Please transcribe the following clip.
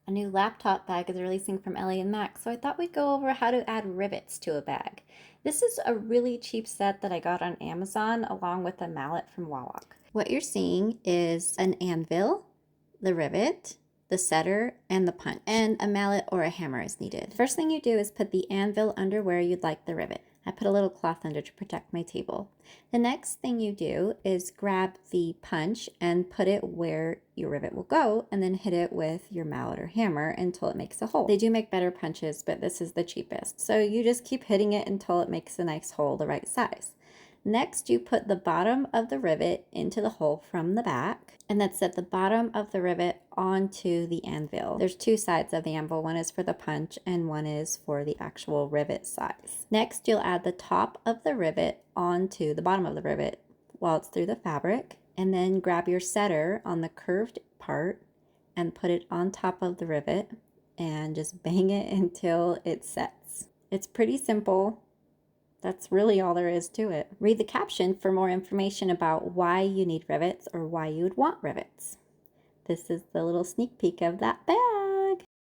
A new laptop bag is releasing from Ellie and Mac, so I thought we'd go over how to add rivets to a bag. This is a really cheap set that I got on Amazon along with a mallet from Wawak. What you're seeing is an anvil, the rivet, the setter, and the punch, and a mallet or a hammer is needed. First thing you do is put the anvil under where you'd like the rivet. I put a little cloth under to protect my table. The next thing you do is grab the punch and put it where your rivet will go, and then hit it with your mallet or hammer until it makes a hole. They do make better punches, but this is the cheapest. So you just keep hitting it until it makes a nice hole the right size. Next, you put the bottom of the rivet into the hole from the back, and then set the bottom of the rivet onto the anvil. There's two sides of the anvil. One is for the punch and one is for the actual rivet size. Next, you'll add the top of the rivet onto the bottom of the rivet while it's through the fabric, and then grab your setter on the curved part and put it on top of the rivet and just bang it until it sets. It's pretty simple. That's really all there is to it. Read the caption for more information about why you need rivets or why you would want rivets. This is the little sneak peek of that bag.